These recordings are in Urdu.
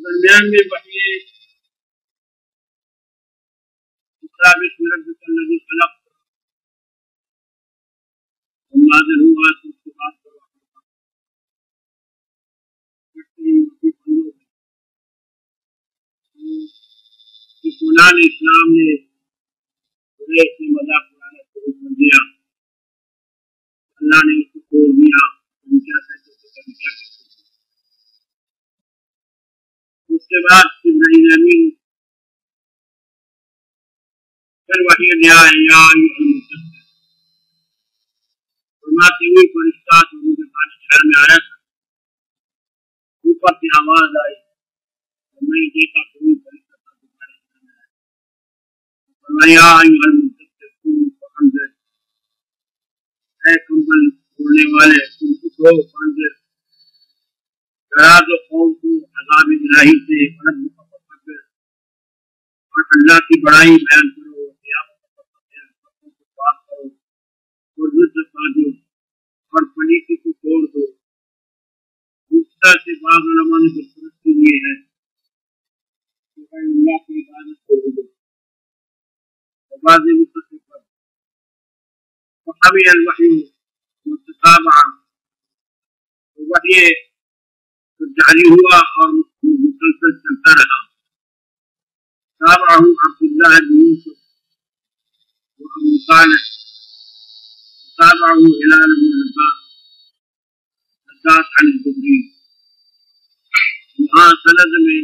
درمیان میں وحی اقرا بسم ربک الذی خلق نازل ہوا تو اس کے بعد اسلام نے سے مذاق اڑانا شروع کر دیا. اللہ نے اس کو چھوڑ دیا. ہم کیا کہتے تھے کبھی کیا کہتے تھے. اس کے بعد جبرائیل امین پھر وحی دیا یا فرماتے ہوئے فرشتہ جو مجھے پاس شہر میں آیا تھا اوپر سے آواز آئی اور میں دیکھا کوئی فرشتہ تھا تمہارے شہر میں آیا. فرمایا ایھا المدثر قم فانذر اے کمبل اوڑھنے والے تم اٹھو فانذر ڈرا دو قوم کو عذاب الہی سے وربک فکبر اور اللہ کی بڑائی بیان کرو قیامت کو بات کرو اور نظر پاجو اور پلیتی کو چھوڑ دو. دوسرا سے بعض علماء نے بلپرستی لیے ہے کہ اللہ کی عبادت چھوڑ دو. بعض متصف پر وحوی الوحی متتابع وحی جاری ہوا اور مسلسل چلتا رہا. تابعہ عبداللہ بن یوسف وابو صالح تابعہ ہلال بن عباس عن الزہری. یہاں سند میں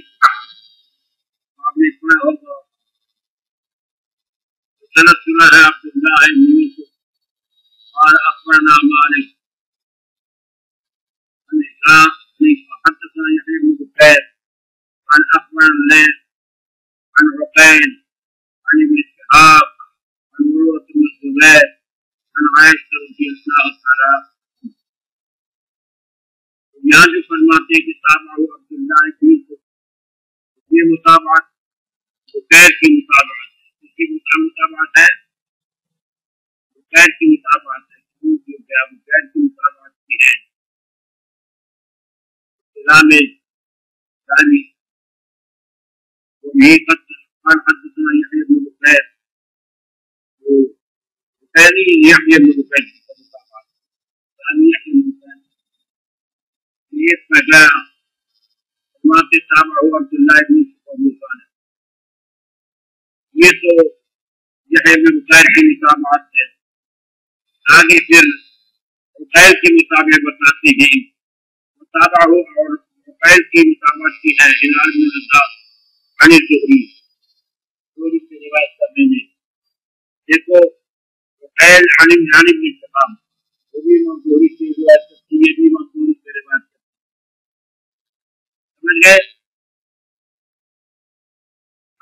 آپ نے پڑھا ہوگا سند سنا ہے عبداللہ بن یوسف اور اخبرنا مالک عن اسحاق حدثنا يحيى بن بكير عن اخبرنا الليث عن عقيل عن ابن شهاب عن عروة بن الزبير عن عائشة رضي الله تعالى. یہاں جو فرماتے ہیں کہ تابعہ عبداللہ بن یوسف یہ مطابعت بکیر کی مطابعت ہے. اس کی مطابعت ہے بکیر کی مطابعت ہے کیونکہ بکیر کی مطابعت کی ہے نظام ثانی وہی قد حدثنا يحيى بن بكير ثاني يحيى بن بكير ثاني يحيى بن بكير یہ پہلا فرماتے تابعہ عبداللہ بن ابو صالح. یہ تو یحییٰ بن بکیر کی مطابعت ہے. آگے پھر عقیل کی مطابعت بتاتے ہیں. مطابعہ اور عقیل کی مطابعت کی ہے ہلال بن عباس عن الزہری زہری سے روایت کرنے میں. دیکھو عقیل عن ابن شہاب وہ بھی امام زہری سے روایت کرتی ہے بھی امام زہری سے روایت کرتی ہے. سمجھ گئے.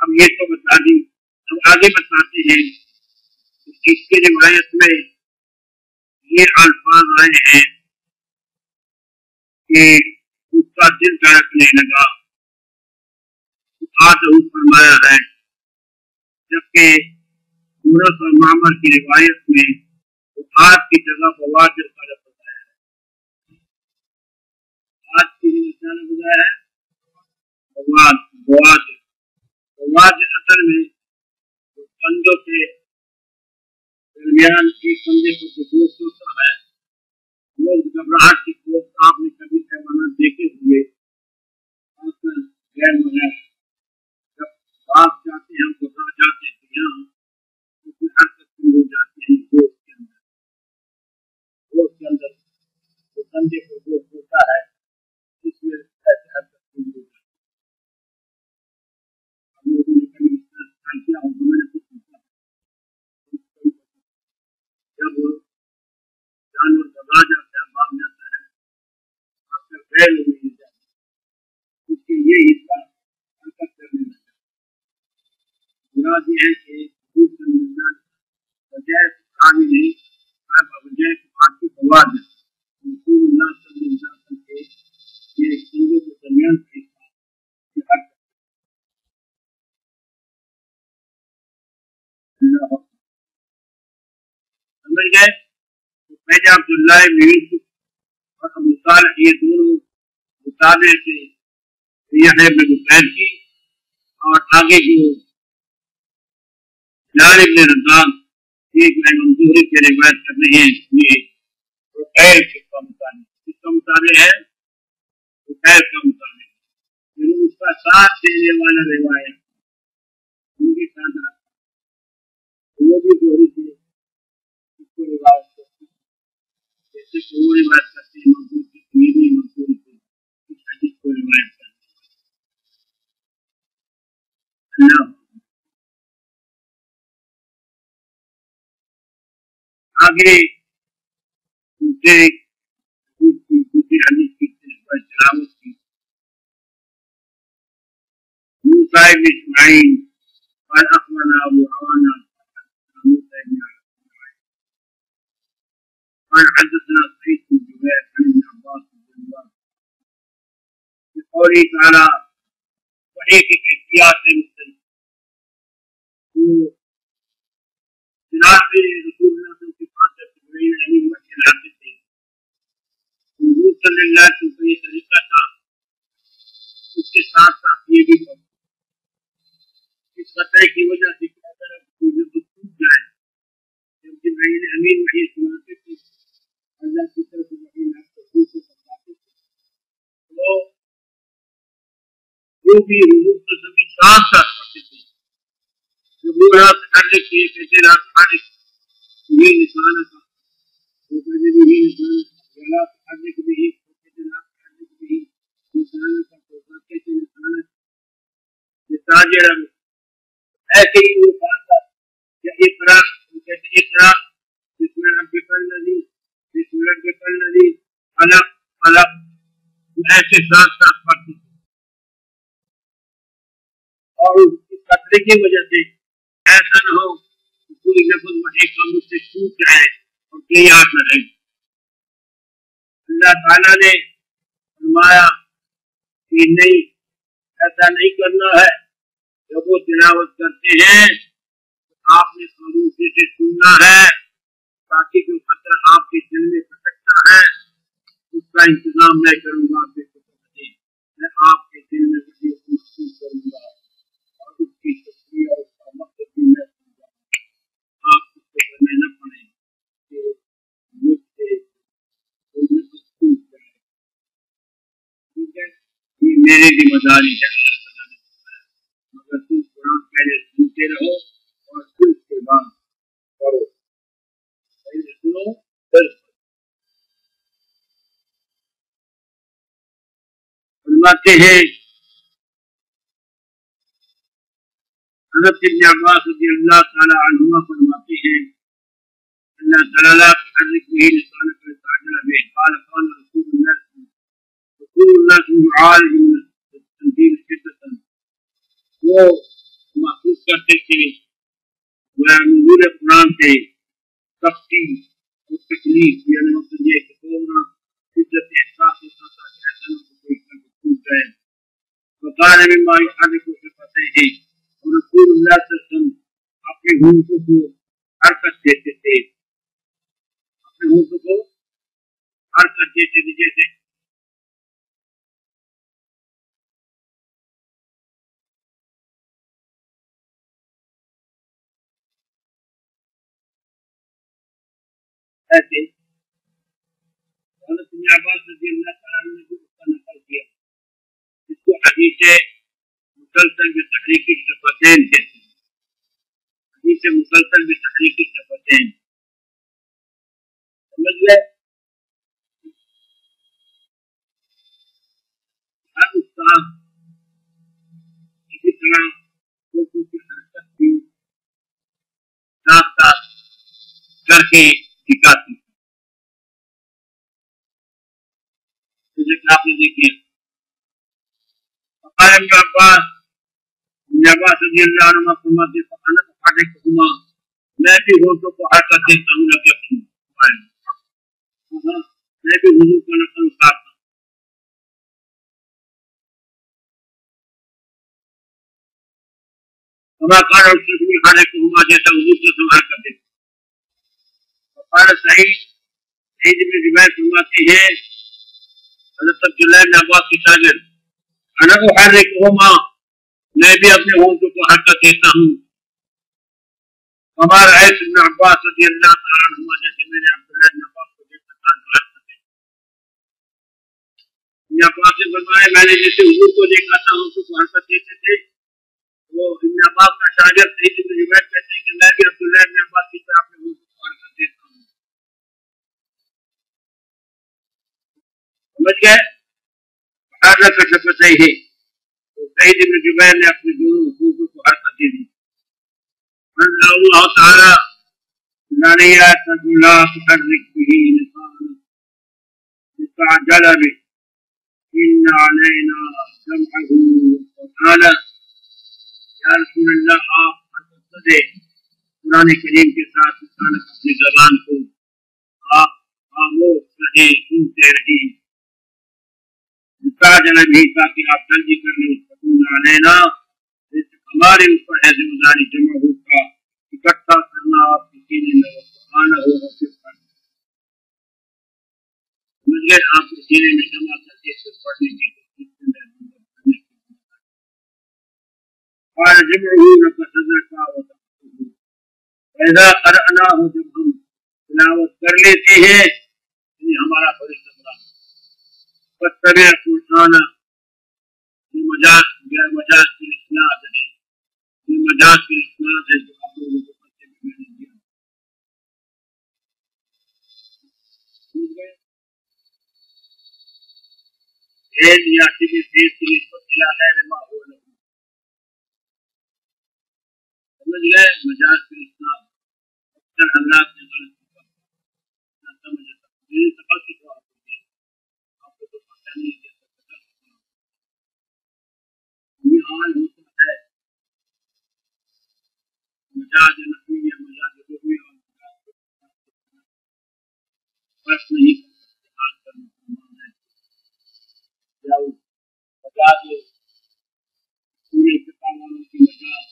اب یہ تو بتا دی. اب آگے بتاتے ہیں اس کی روایت میں یہ الفاظ آئے ہیں کہ اس کا دل دھڑکنے لگا فرمایا ہے. جبکہ یونس اور معمر کی روایت میں آج کی جگہ بوادر کا لفظ بتایا ہے. آج کی جگہ کیا لفظ بتایا ہے بوادر. بوادر اصل میں کندھوں کے درمیان ایک کندھے پر جو گوشت ہوتا ہے لوگ گھبراہٹ کی گوشت آپ نے کبھی حیوانات دیکھے ہوئے خاص کر غیر وغیرہ جب آپ جاتے ہیں ہم گھبرا جاتے ہیں یہاں اس میں حرکت شروع ہو جاتی ہے گوشت کے اندر جو کندھے پر گوشت ہوتا ہے اس میں ایسے حرکت شروع ہو جاتی ہے. ہم لوگوں نے کبھی اس طرح خیال کیا ہوگا میں نے کچھ پوچھا جب جانور گھبرا جاتا ہے بھاگ جاتا ہے اکثر غیر لوگ نہیں جاتے اس کے یہ حصہ حرکت کرنے لگتا ہے. مراد یہ ہے کہ حضور صلی اللہ علیہ وسلم بجائے صحابی نہیں بجائے آپ کی بواد رسول اللہ صلی اللہ علیہ وسلم کے یہ کندھوں کے درمیان کا حصہ یہ حرکت سمجھ گئے. پہلے عبداللہ بن یوسف اور ابو صالح یہ دونوں مطابع سے یحییٰ ابن بکیر کی، اور آگے جو بلال ابن رزاق ایک امام زہری کے روایت کر رہے ہیں، یہ بکیر کا مطابق، اس کا مطابق ہے بکیر کا مطابق، لیکن اس کا ساتھ دینے والا روایت ان کے ساتھ وہ بھی زہری سے اس کو روایت کرتے ہیں، جیسے کہ وہ روایت کرتے ہیں مقبول کی میری مقبول کو اس حدیث کو روایت کرتے ہیں۔ اللہ آگے دوسری حدیث کی تلاوت کی۔ موسیٰ بن اسماعیل قال اخبرنا ابو عوانہ موسیٰ بن قال حدثنا سعيد بن جبير عن ابن عباس رضي الله عنه بقوله تعالى وحي کی کیفیات ہے مختلف، تو جناب رسول اللہ صلی اللہ علیہ وسلم کے پاس جبرائیل امین وحی لاتے تھے، حضور صلی اللہ علیہ وسلم کا یہ طریقہ تھا، اس کے ساتھ ساتھ یہ بھی تھا اس خطرے کی وجہ سے کہ اگر کوئی ٹوٹ جائے، جب جبرائیل امین وحی سناتے تھے اللہ کی طرف وحی لاتے تھے سے بتاتے تھے، تو جو بھی حضور صلی اللہ علیہ وسلم کے ساتھ ساتھ پڑھتے تھے، جب وہ رات حرک تھے کہتے رات حرک یہ نشانہ تھا، وہ کہتے بھی یہ نشانہ تھا، رات حرک بھی کہتے رات حرک بھی نشانہ تھا، تو کہتے نشانہ تھا، یہ تاجر ایسے ہی وہ بات تھا کہ اقرا، وہ کہتے اقرا بسم ربک الذی بسم ربک الذی خلق خلق، ایسے ساتھ ساتھ پڑھتے تھے، اور اس خطرے کی وجہ سے ایسا نہ ہو کہ کوئی لفظ وحی کا مجھ سے چھوٹ جائے اور کوئی یاد نہ رہے۔ اللہ تعالیٰ نے فرمایا کہ نہیں، ایسا نہیں کرنا ہے، جب وہ تلاوت کرتے ہیں آپ نے خاموشی سے سننا ہے، تاکہ جو خطرہ آپ کے دل میں کھٹکتا ہے اس کا انتظام میں کروں گا، آپ دیکھو میں آپ کے دل میں وحی محسوس کروں گا اور اس کی تشریح اور اس کا مقصد بھی میں کروں گا، آپ اس کو کرنے نہ پڑے کہ مجھ سے کوئی نفس ٹوٹ جائے، ٹھیک ہے، یہ میری ذمہ داری ہے، اللہ تعالیٰ نے بتایا، مگر تم قرآن پہلے سنتے رہو اور پھر اس کے بعد پڑھو، پہلے سنو پھر فرماتے ہیں حضرت ابن عباس رضی اللہ تعالی عنہما فرماتے ہیں اللہ تعالیٰ حرک به لسانک لتعجل به قال قال رسول اللہ عالم تنزیل شدۃ، وہ محسوس کرتے تھے نزول قرآن سے سختی اور تکلیف، یعنی مطلب یہ کہ تھوڑا شدت احساس ہوتا تھا کہ ایسا نہ کوئی قلب ٹوٹ جائے، وقال مما يحرك شفتيه، اور رسول اللہ صلی اللہ علیہ وسلم اپنے ہونٹوں کو حرکت دیتے تھے، اپنے ہونٹوں کو حرکت دیتے تھے، جیسے ایسے حضرت ابن عباس رضی اللہ تعالیٰ عنہ نے بھی اس کا نقل کیا، اس کو حدیث مسلسل بتحریک الشفتین کہتے ہیں، حدیث مسلسل بتحریک الشفتین، سمجھ گئے؟ ہر استاد اسی طرح لوگوں کی حرکت بھی ساتھ ساتھ کر کے دکھاتی، جیسے کہ آپ نے دیکھیے فقال ابن عباس رضی اللہ عنہ فرماتے فقالت احدکما، میں بھی ہوٹوں کو حرکت دیتا ہوں لگے میں بھی حضور کا نقل اتارتا ہوں، وما قال رسول حالکہما، جیسا حضور سے حرکت دیتا۔ فقال سعید بن جبیر فرماتے ہیں حضرت عبداللہ بن عباس کے شاگرد انا احرکهما میں بھی اپنے ہونٹوں کو حرکت دیتا ہوں. ہمارا ایس ابن عباس رضی اللہ تعالیٰ عنہ جیسے میں نے عبداللہ بن عباس کو دیکھا تھا حرکت دیتا. ابن عباس نے فرمایا میں نے جیسے حضور کو دیکھا تھا ہونٹوں کو حرکت دیتے تھے. وہ ابن عباس کا شاگرد سعید بن جبیر کہتے ہیں کہ میں بھی عبداللہ بن عباس کی طرح اپنے ہونٹوں کو حرکت دیتا ہوں. سمجھ گئے؟ حرکت شفتیہ ہے. سعید بن جبیر نے اپنے دونوں ہونٹوں کو حرکت دے دی. انزل اللہ تعالی لا تحرك به لسانك لتعجل به إن علينا جمعه وقرآنه. یا رسول اللہ آپ حرکت دے قرآن کریم کے ساتھ لسانک اپنی زبان کو آپ خاموش رہے سنتے رہی. لتعجل به تاکہ آپ جلدی کر لیں. وقرآن علینا ہمارے اوپر ہے ذمہ داری جمع کا اکٹھا کرنا آپ کے سینے میں آنا ہو اور پھر پڑھنا. مجھے آپ کے سینے میں جمع کر کے پھر پڑھنے کی قال جمعه لك صدرك وتحته فإذا قرأناه جب ہم تلاوت کر لیتے ہیں یعنی ہمارا فرشتہ قرآن فاتبع قرآن یہ مجاز کی اسناد ہے. یہ مجاز کی اسناد ہے جو آپ لوگوں کو پتے میں نے دیا. یا کسی چیز کی نسبت الى غیر ما هو له. سمجھ گئے؟ مجاز کی اسناد اکثر اللہ سے غلط نہ سمجھے یہ سبق کی بات ہوتی ہے. آپ کو تو پتہ نہیں ہے یہ حال ہوتا ہے. مجاز نقلی یا مجاز لغوی اور فرق نہیں خاص کر مسلمان ہے یا مجاز پورے فقہ والوں کی مجاز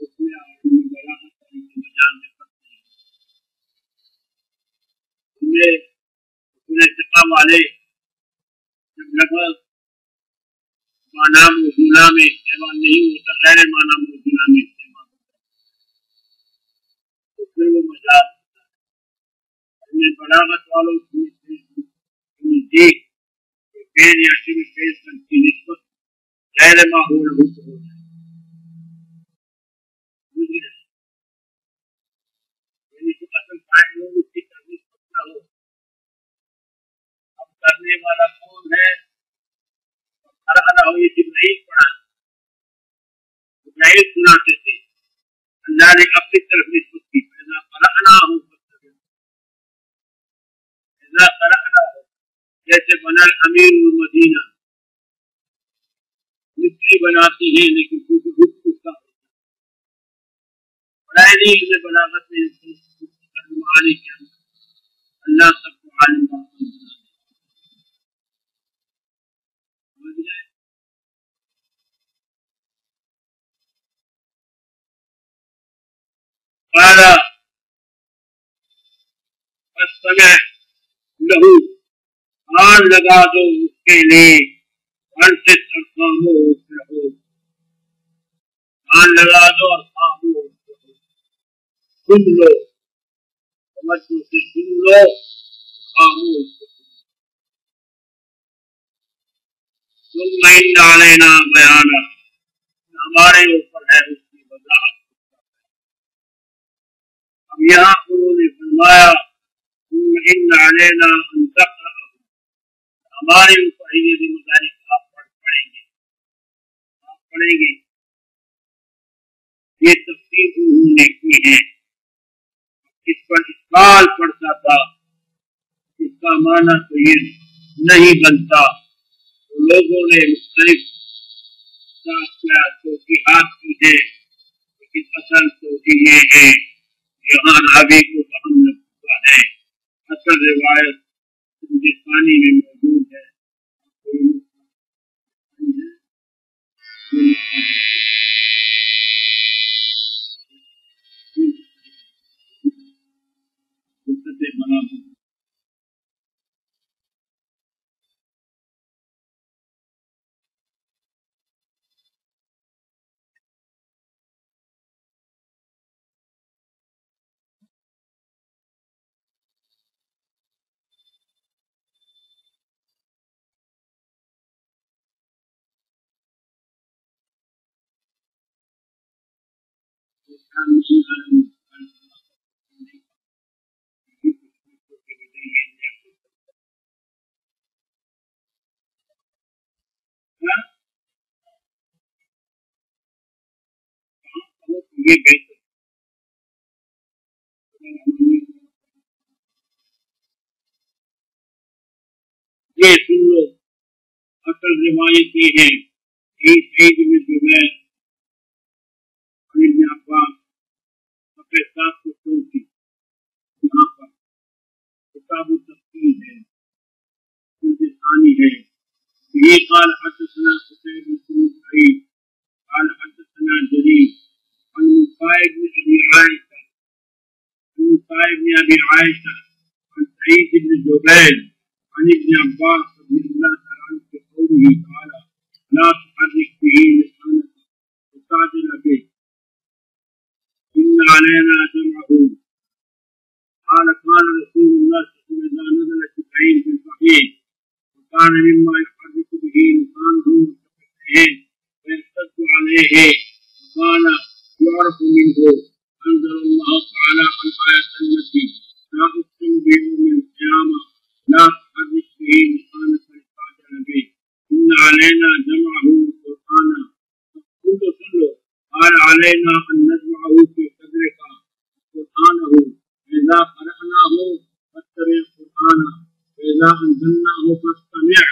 اس میں آدمی بلاغت اور مجاز میں فرق نہیں. ان میں پورے فقہ والے جب لفظ معنی موصولہ میں استعمال نہیں ہوتا غیر معنی موصولہ میں استعمال ہوتا تو پھر وہ مجاز ہوتا ہے. ہمیں بلاغت والوں کی نزدیک فعل یا شبہ فعل کی نسبت غیر معقول ہو جائے. یعنی کہ اصل فاعل ہو اس کی ترتیب نہ ہو. اب کرنے والا کون ہے؟ یہ جبرائیل پڑھا جبرائیل سناتے تھے. اللہ نے اپنی طرف نسبت کی اذا قرأناه جیسے بنا امیر المدینہ مصری بناتی ہیں لیکن بڑائے بلاغت میں معانی کے اندر اللہ سب کو عالم قال فاستمع له کان لگا دو اس کے لیے انصت اور خاموش رہو. کان لگا دو اور خاموش رہو. سن لو توجہ سے سن لو خاموش رہو. ثم ان علینا بیانا ہمارے اوپر ہے اس کی وضاحت. اب یہاں انہوں نے فرمایا ثم ان علینا ان تقرأ ہمارے اوپر یہ ذمہ داری آپ پڑھیں گے. آپ پڑھیں گے. یہ تفسیر انہوں نے کی ہے. اس پر اشکال پڑتا تھا اس کا معنی تو یہ نہیں بنتا. لوگوں نے مختلف توجیحات کی ہے لیکن اصل توجیہ یہ ہے یہاں راوی کو فہم نہ چکا ہے. اصل روایت ہندوستانی میں موجود ہے. بنا یہ بہتر یہ سن لو اصل روایت یہ ہے عید میں جو ہے ابن عباس اپنے ساتھ کو چھوڑتی یہاں پر کتاب التفسیر ہے ثانی ہے یہ قال حدثنا قتيبة بن سعيد قال حدثنا جرير عن مصائب بن ابي عائشة عن سعيد بن جبير عن ابن عباس رضي الله تعالى عنه في قوله تعالى لا تحرك به لسانك وتعجل به إن علينا جمعه قال قال رسول الله صلى الله عليه وسلم إذا نزلت العين في الصحيح وكان مما يحرك به لسانه ويرتد عليه وقال يعرف منه أنزل الله تعالى عن آية التي لا أقسم بيوم القيامة لا تحرك به لسانك لتعجل به إن علينا جمعه وقرآنه كله قال علينا أن نجمعه في صدرك قرآنه فإذا قرأناه فاتبع قرآنه فإذا أنزلناه فاستمع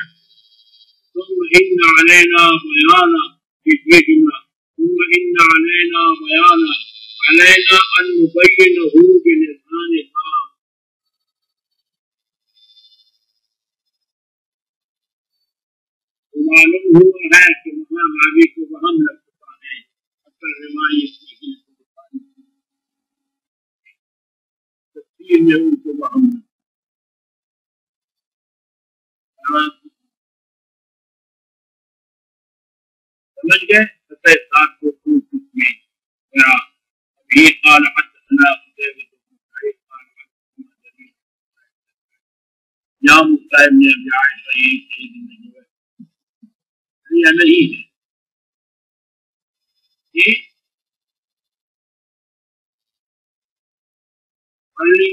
ثم إن علينا بيانا في جملة ثم إن علينا بيانا علينا أن نبينه بلسانك معلوم ہوا ہے کہ وہاں راوی کو وہم لگ چکا ہے اصل روایت تفسیر میں ان کو وہم سمجھ گئے فتح ساتھ کو خوب میں ابھی قال حدثنا قتيبة بن سعيد قال حدثنا جرير یا مصعب نے ابی عائشہ یہ سعید بن جبیر یا نہیں ہے یہ علی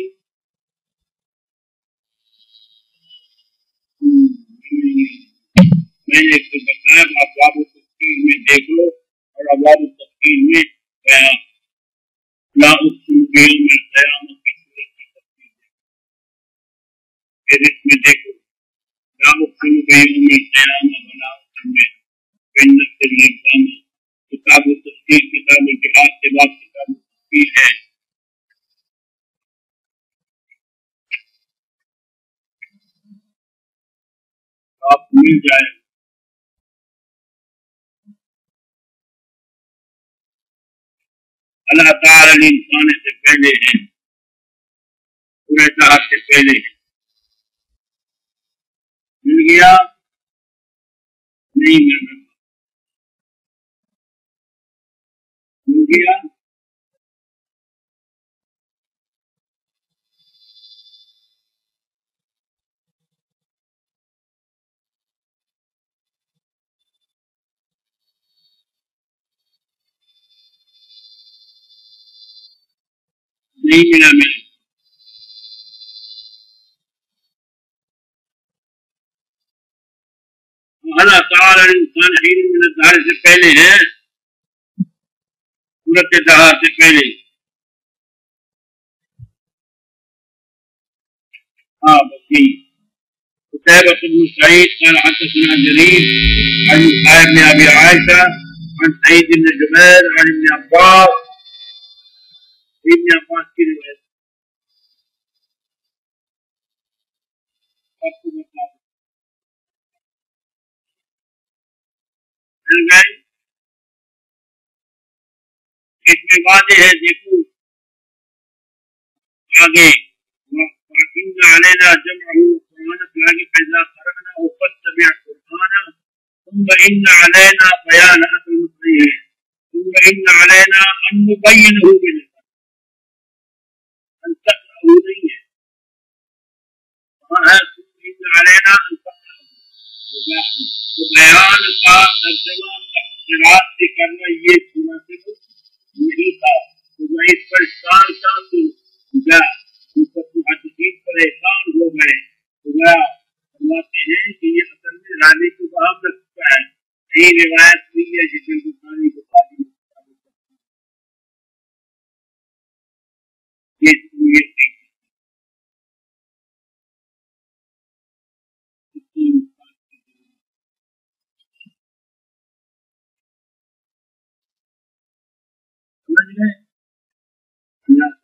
میں نے ایک بتایا ابواب التفسیر میں دیکھ لو اور ابواب التفسیر میں لا اقسم بیوم القیامہ کی صورت کی تفسیر پھر اس میں دیکھو لا اقسم بیوم القیامہ ولا اقسم بالنفس اللوامہ کتاب التفسیر کتاب الجہاد کے بعد کتاب التفسیر ہے آپ مل جائے اللہ تعالی انسان سے پہلے ہے پورے جہاز سے پہلے ہے مل گیا نہیں مل رہا مل گیا نہیں ملا ملا اللہ تعالی انسان حین من الدہر سے پہلے ہے صورت دہر سے پہلے ہاں بس یہی قتيبة بن سعيد قال حدثنا جرير عن مصعب بن ابي عائشة عن سعيد بن جبير عن ابن عباس کی روایت آپ کو بتا مل گئے اس میں واضح ہے دیکھو آگے وَإِنَّ عَلَيْنَا جَمْعَهُ وَقُرْآنَهُ آگے فَإِذَا قَرَأْنَاهُ فَاتَّبِعْ قُرْآنَهُ ثُمَّ إِنَّ عَلَيْنَا بَيَانَ أَصْلِ الْمُصْلِحِ ثُمَّ إِنَّ عَلَيْنَا أَن نُبَيِّنَهُ بِلِسَانِنا أن تقرأه نہیں ہے وہاں ہے ثُمَّ إِنَّ عَلَيْنَا أن تقرأه تو بیان کا ترجمہ قرات سے کرنا یہ مناسب نہیں تھا تو وہی پریشان شان گیا محدثین پریشان ہو گئے تو گیا فرماتے ہیں کہ یہ اصل میں راوی کو وہاں رکھ چکا ہے. یہی روایت ہوئی ہے جسے بخاری سمجھ گئے. اللہ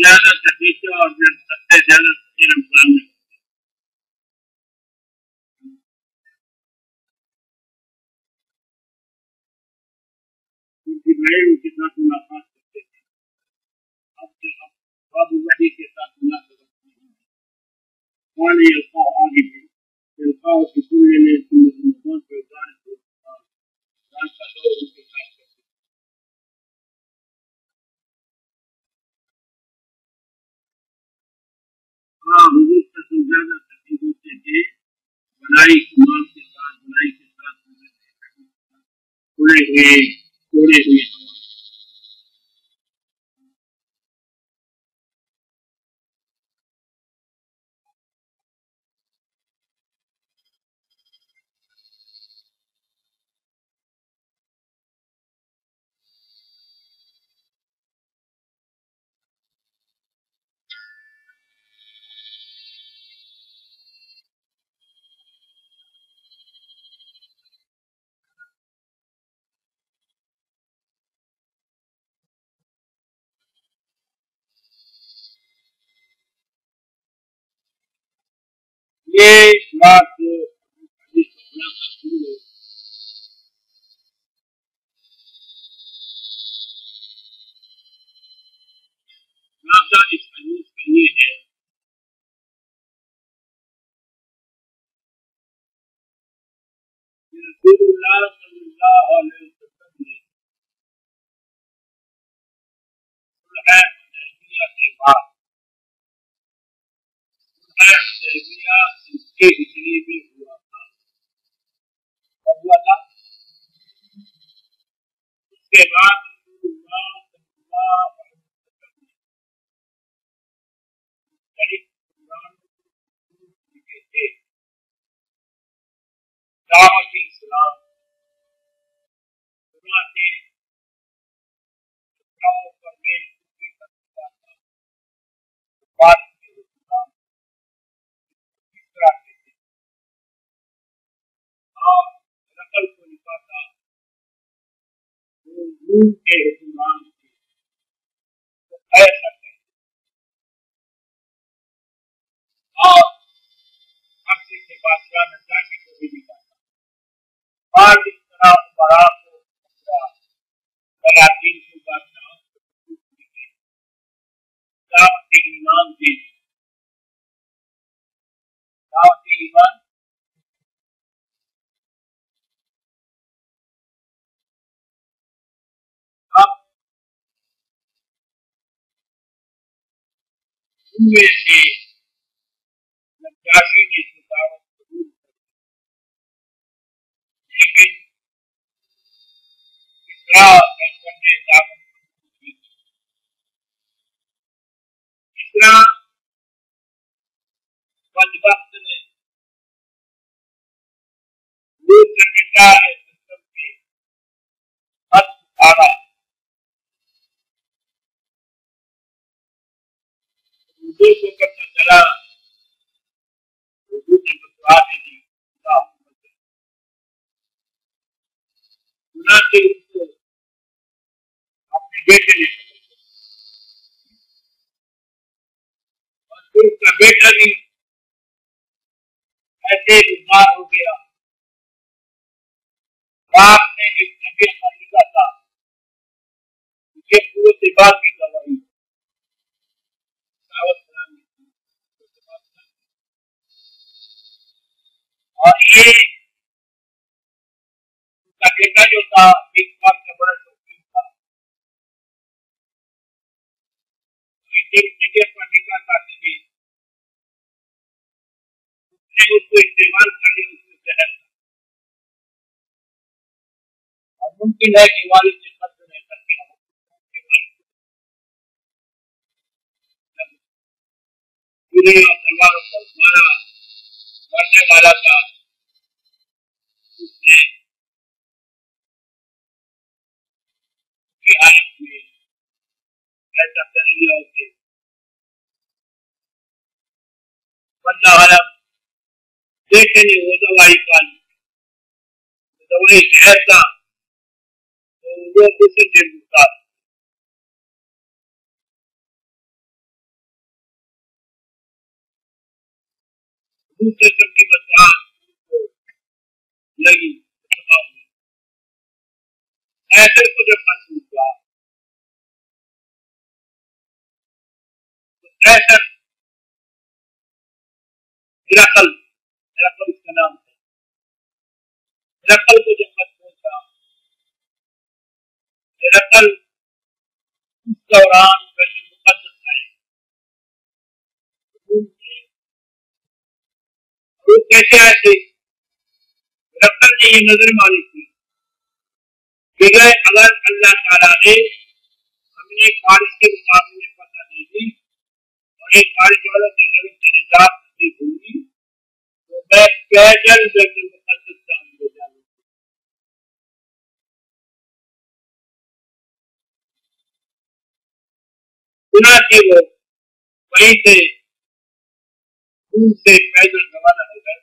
زیادہ تحقیق اور سب سے زیادہ رمضان میں ان کے ساتھ ملاقات کرتے تھے. اب وحی کے ساتھ ملاقات کرتے ہیں. پانی الفاظ آگے بھی الفاظ کی سننے میں رمضان کے ادارے کو رات کا دور ان کے ساتھ کرتے ہیں. ہاں حضور سے زیادہ تحقیق ہوتے تھے. بڑائی کمال کے ساتھ بڑائی کے ساتھ توڑے ہوئے یہ بات اس حدیث کا یہ ہے کہ رسول اللہ صلی اللہ علیہ وسلم نے صلح حدیبیہ کے بعد صلح حدیبیہ کے ہجری میں ہوا تھا. کب ہوا تھا؟ اس کے بعد رسول اللہ صلی اللہ علیہ وسلم نے مختلف لکھے تھے. دعوت اسلام کے کرنے کی بات اس طرح سے اور نقل کو نکالتا روم کے حکمران کو ایسا کرتے اور عرصے کے بادشاہ نجاشی کو بھی نکالتا اور اس طرح بڑا کو بلاطین کو بادشاہوں کو دعوت ایمان دی. دعوت ایمان اب ان میں سے نجاشی نے جو دعوت قبول کر لیکن اسرا نے دعوت اسرا بدبخت نے دور سے مٹا ہے سسٹم کے حد اٹھانا. اردو کو پتہ چلا چنانچہ ان کو اپنے بیٹے نے اور پھر اس کا بیٹا بھی ایسے بیمار ہو گیا. باپ نے ایک جگہ پر لکھا تھا یہ قوت بات کی دوائی اور یہ اس کا بیٹا جو تھا ایک بات کا بڑا شوقین تھا. ایک جگہ پر لکھا تھا کہ اس نے اس کو استعمال کر لیا اس میں زہر اور ممکن ہے کہ والد سے قتل نہیں کر دیا پورے تلواروں پر مارا مرنے والا تھا. اس نے حالت میں ایسا کر لیا اسے بندہ عالم دیکھے نے وہ دوائی کا دوائی زہر تھا وہ دوسرے سے گزار دوسرے سب کی بچہ لگی ایسے کو جب محسوس ہوا تو ایسا ہرقل اس کا نام ہے. ہرقل کو جب محسوس ہوا ہرقل اس دوران بیت المقدس آئے وہ کیسے آئے تھے. ہرقل نے یہ نظر مانی تھی کہ اگر اللہ تعالیٰ نے ہم نے بارش کے مقابلے میں پتہ دی تھی اور ایک بارش والوں کے گھر سے نجات نصیب ہوگی تو میں پیدل بیت المقدس جاؤں گا. سنا کہ وہ وہیں سے دور سے پیدل روانہ ہو گئے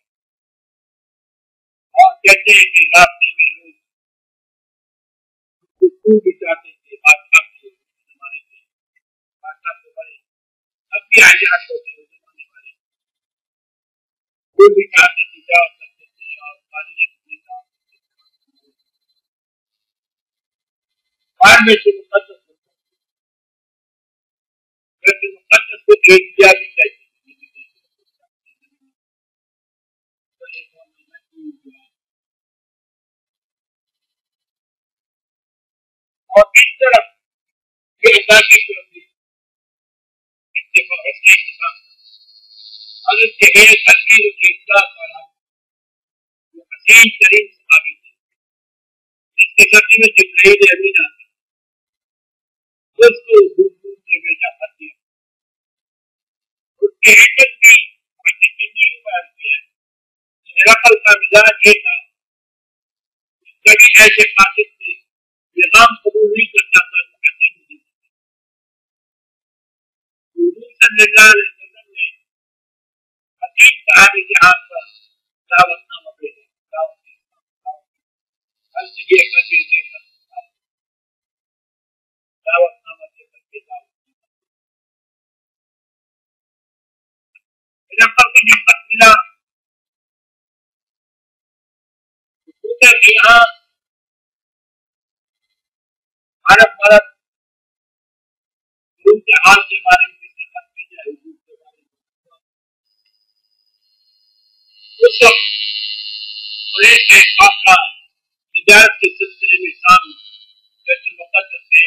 اور کہتے ہیں کہ راستے میں لوگ بھی چاہتے تھے بادشاہ کے زمانے سے بادشاہ کو بڑے اب بھی آزاد ہوتے ہیں زمانے والے وہ بھی چاہتے تھے جاؤ کرتے تھے اور تعلیم بھی جاؤ بعد میں سے مقدس کو ایک دیا بھی چاہیے اور اس طرف یہ اللہ کی طرف اگر جگہ ترقی اصلاح کرنا وہ عظیم ترین صحابی تھے جس کے کرنے میں جبرائیل امین آتے اس کو دور دور سے بیٹا کر دیا اس کی عزت کی زندگی بیان کیا ہے. ہرقل کا مزاج یہ تھا کبھی ایسے قاصد تھے پیغام قبول نہیں کرتا تھا حضور صلی اللہ علیہ وسلم نے حکیم صحابی کے ہاتھ پر دعوت نامہ بھیجا دعوت نامہ دے کر کے ہرقل کو جب خط ملا پوچھا کہ یہاں عرب مرد ان کے حال کے بارے میں کس نے خط بھیجا ہے حضور کے بارے میں. اس وقت قریش کے قافلہ تجارت کے سلسلے میں شام بیت المقدس سے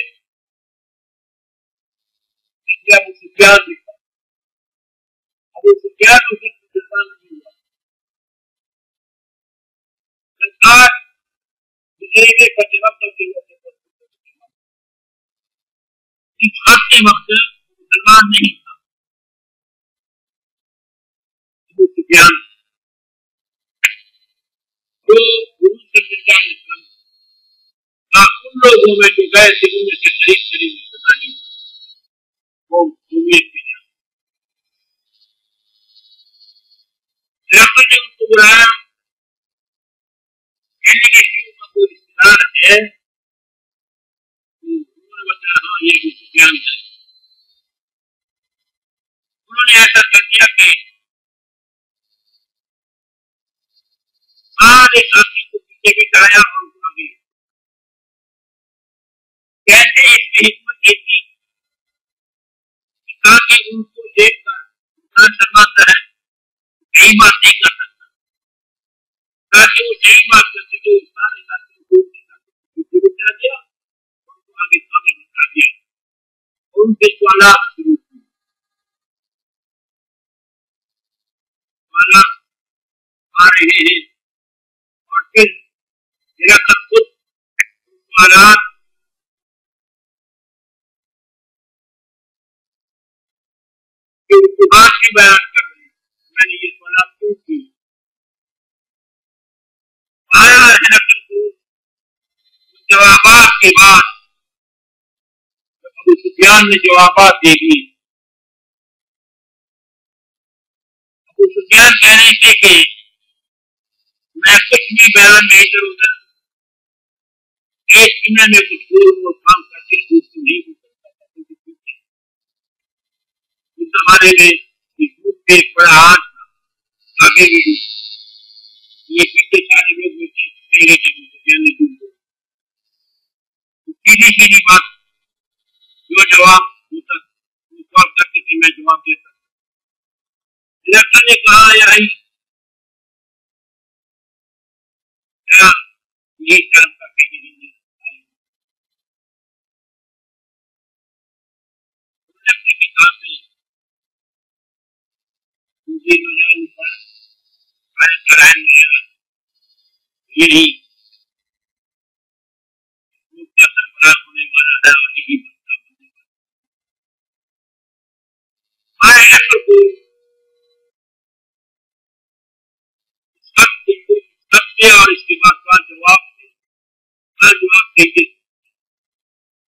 ابو سفیان بھی تھا. ابو سفیان اس وقت مسلمان نہیں ہوا. سرکار گزرے فتح کے اس خط کے وقت مسلمان نہیں تھا. ابو سفیان جو حضور صلی اللہ علیہ وسلم ان لوگوں میں جو گئے تھے ان میں سے قریب مسلمانی وہ امید کی جائے. ہرقل نے ان کو بلایا کہنے کے لیے ان کا کوئی رشتے دار ہے بیان کریں. انہوں نے ایسا کر دیا کہ سارے ساتھی کو پیچھے بٹھایا اور ان کو آگے کیسے اس کی حکمت یہ تھی تاکہ ان کو دیکھ کر انسان شرماتا ہے صحیح بات نہیں کر سکتا تاکہ وہ صحیح بات کر سکے. سارے ساتھیوں کو پیچھے بٹھا دیا اور ان کو آگے سامنے بٹھا دیا اور ان کے سوالات شروع کیے. سوالات آ رہے ہیں اور پھر میرا سب کچھ سوالات کے اتباع کی بیان کر رہے ہیں. میں نے یہ سوالات کیوں کی آیا ہے کو جوابات کے بعد ابو سفیان نے جوابات دے دی. ابو سفیان کہہ رہے تھے کہ میں کچھ بھی بیان نہیں کروں گا ایک دن میں کچھ اور کام کر کے جھوٹ کو نہیں ہو سکتا. اس زمانے میں جھوٹ پہ ایک بڑا ہاتھ تھا آگے بھی یہ پیچھے سارے لوگ نہیں رہتے ابو سفیان نے جھوٹ بولا. سیدھی سیدھی بات جو جواب ہوتا وہ سوال کرتے تھے میں جواب دیتا. ڈاکٹر نے کہا یہی کیا یہ جانتا کہ اپنی کتاب میں یہی سربراہ ہونے والا ہے اور یہی اور اس کے بعد جواب دیں گے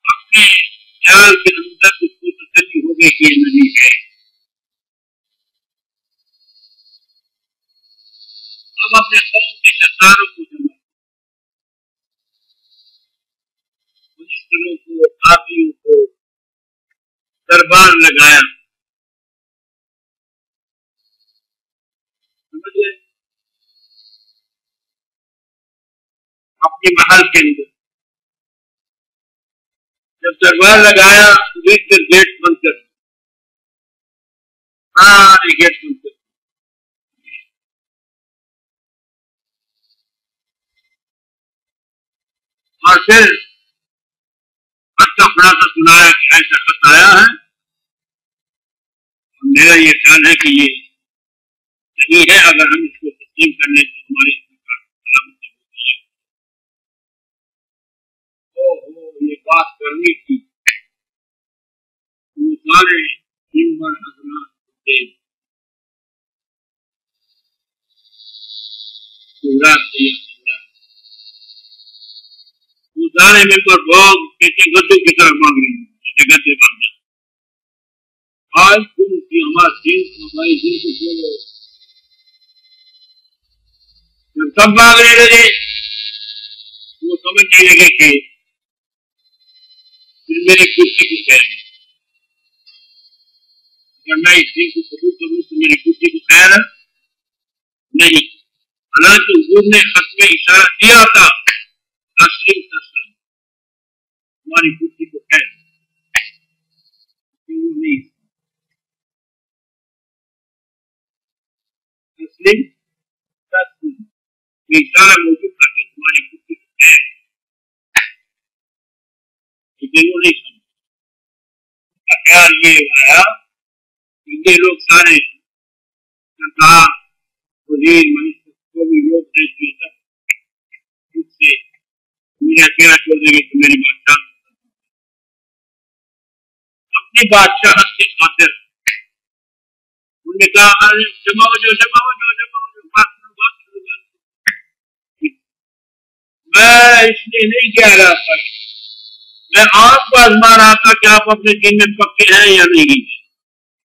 اپنے خیال کے اندر اس کو تسلی ہو گئی کہ یہ نبی ہے. اب اپنے قوم کے سرداروں کو جمع منسٹروں کو قاضیوں کو دربار لگایا. سمجھے اپنے محل کے اندر جب دربار لگایا گیٹ بند کر سارے گیٹ بند کر اور پھر اچھا بڑا سا سنایا کہ ایسا خط آیا ہے. میرا یہ خیال ہے کہ یہ صحیح ہے اگر ہم اس کو تسلیم کر لیں تو ہماری سلامتی ہوتی ہے. یہ بات کرنی تھی سارے حضرات سارے ممبر لوگ کہتے گدوں کی طرح مانگ رہے ہیں جگہ سے مانگنا آج تم کی ہمارے دین ہمارے دین کو بولو. جب سب مانگنے لگے وہ سمجھنے لگے کہ پھر میری کرسی کو خیر اگر میں اس دین کو قبول کروں تو میری کرسی کو خیر نہیں. حالانکہ حضور نے خط میں اشارہ دیا تھا تسلیم تسلیم ہماری کرسی کو خیر نہیں تسلیم تسلیم یہ اشارہ موجود تھا کہ تمہاری کرسی کو خیر لیکن وہ نہیں سمجھ. اس کا خیال یہ آیا کہ یہ لوگ سارے سرکار وزیر منسٹر جو بھی لوگ ہیں سب اس سے مجھے اکیلا چھوڑ دیں گے تو میری بادشاہ اپنی بادشاہت کی خاطر انہوں نے کہا جمع ہو جاؤ میں اس لیے نہیں کہہ رہا تھا میں آپ کو آزما رہا تھا کہ آپ اپنے دین میں پکے ہیں یا نہیں.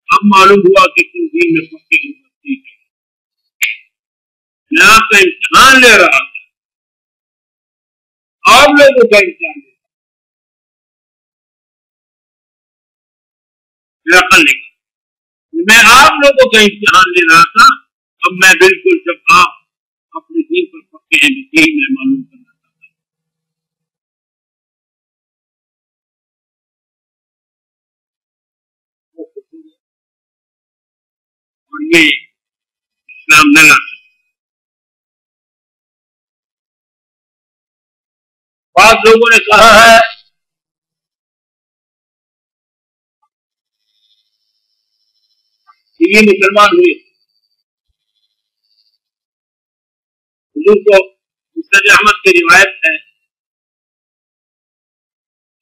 اب معلوم ہوا کہ تم دین میں پکے ہیں. میں آپ کا امتحان لے رہا تھا آپ لوگوں کا امتحان ہرقل نے کہا میں آپ لوگوں کا امتحان لے رہا تھا، اب میں بالکل جب آپ اپنے دین پر پکے ہیں یہی میں معلوم کرنا چاہتا ہوں۔ اور یہ اسلام نہ لا سکتا۔ بعض لوگوں نے کہا ہے کہ یہ مسلمان ہوئے، حضور کو مسند احمد کی روایت ہے،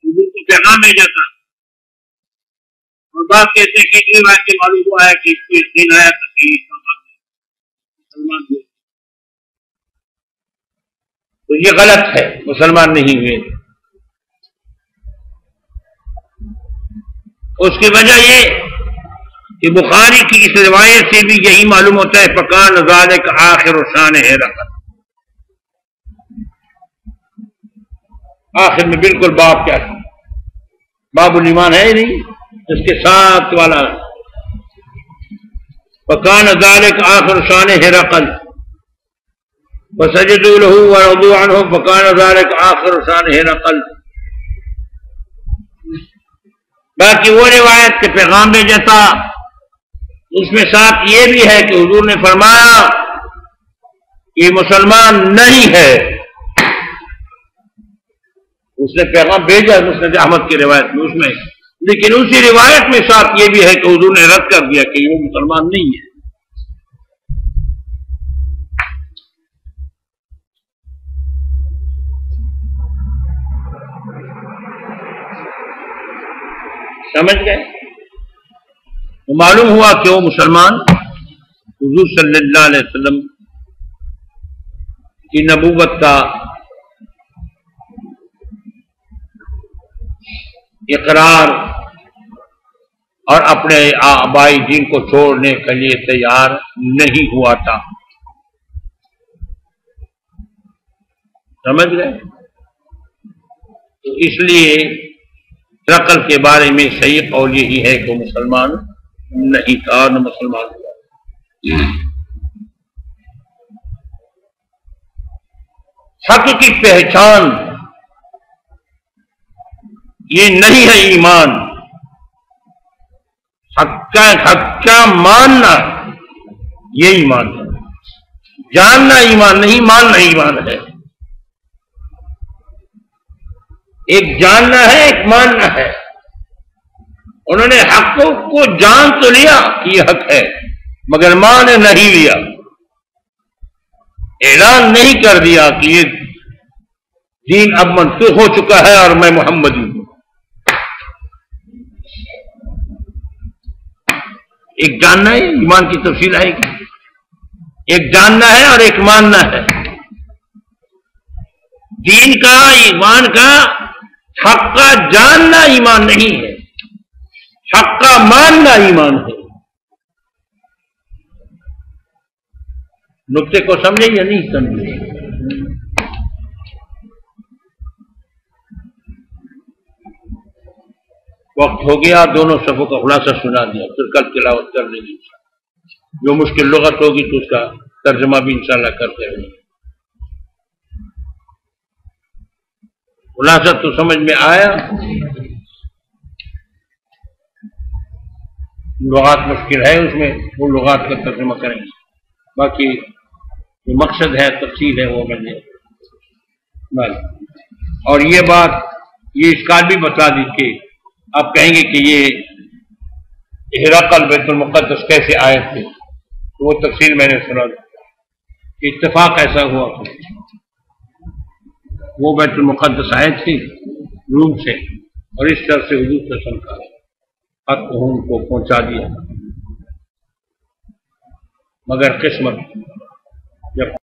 حضور کو پیغام بھیجا تھا، اور بعض کہتے ہیں کہ اس روایت سے معلوم ہوا ہے کہ اس کو یقین آیا تھا کہ مسلمان ہوئے، تو یہ غلط ہے، مسلمان نہیں ہوئے۔ اس کی وجہ یہ کہ بخاری کی اس روایت سے بھی یہی معلوم ہوتا ہے فکان ذالک آخر شان ہرقل، آخر میں بالکل باب کیا تھا، باب الایمان ہے نہیں، اس کے ساتھ والا فکان ذالک آخر شان ہرقل وسجدوا له ورضوا عنه فكان ذلك آخر شان ہرقل۔ باقی وہ روایت کے پیغام میں جیسا اس میں ساتھ یہ بھی ہے کہ حضور نے فرمایا یہ مسلمان نہیں ہے، اس نے پیغام بھیجا مسند احمد کی روایت میں، اس میں لیکن اسی روایت میں ساتھ یہ بھی ہے کہ حضور نے رد کر دیا کہ یہ مسلمان نہیں ہے۔ سمجھ گئے؟ تو معلوم ہوا کہ وہ مسلمان حضور صلی اللہ علیہ وسلم کی نبوت کا اقرار اور اپنے آبائی دین کو چھوڑنے کے لیے تیار نہیں ہوا تھا۔ سمجھ گئے؟ تو اس لیے ہرقل کے بارے میں صحیح قول یہی ہے کہ وہ مسلمان نہیں تھا، نہ مسلمان ہوا۔ حق کی پہچان یہ نہیں ہے ایمان، حق کا ماننا یہ ایمان ہے، جاننا ایمان نہیں، ماننا ایمان ہے۔ ایک جاننا ہے ایک ماننا ہے۔ انہوں نے حق کو جان تو لیا کہ یہ حق ہے مگر مان نہیں لیا، اعلان نہیں کر دیا کہ یہ دین اب منسوخ ہو چکا ہے اور میں محمدی ہوں۔ ایک جاننا ہے، ایمان کی تفصیل آئے گی، ایک جاننا ہے اور ایک ماننا ہے۔ دین کا، ایمان کا، حق کا جاننا ایمان نہیں ہے، حق کا ماننا ایمان ہے۔ نقطے کو سمجھے یا نہیں سمجھے؟ وقت ہو گیا، دونوں صفوں کا خلاصہ سنا دیا، پھر کل تلاوت کر لیں گے، جو مشکل لغت ہوگی تو اس کا ترجمہ بھی انشاءاللہ کرتے رہیں گے۔ خلاصہ تو سمجھ میں آیا؟ لغات مشکل ہے اس میں، وہ لغات کا ترجمہ کریں گے، باقی جو مقصد ہے تفصیل ہے وہ میں نے اور یہ بات، یہ اشکال بھی بتا دی کہ آپ کہیں گے کہ یہ ہرقل بیت المقدس کیسے آئے تھے، تو وہ تفصیل میں نے سنا کہ اتفاق ایسا ہوا تھا، وہ بیت المقدس آئے تھے روم سے اور اس طرح سے حضور صلی اللہ علیہ وسلم کا خط ان کو پہنچا دیا، مگر قسمت جب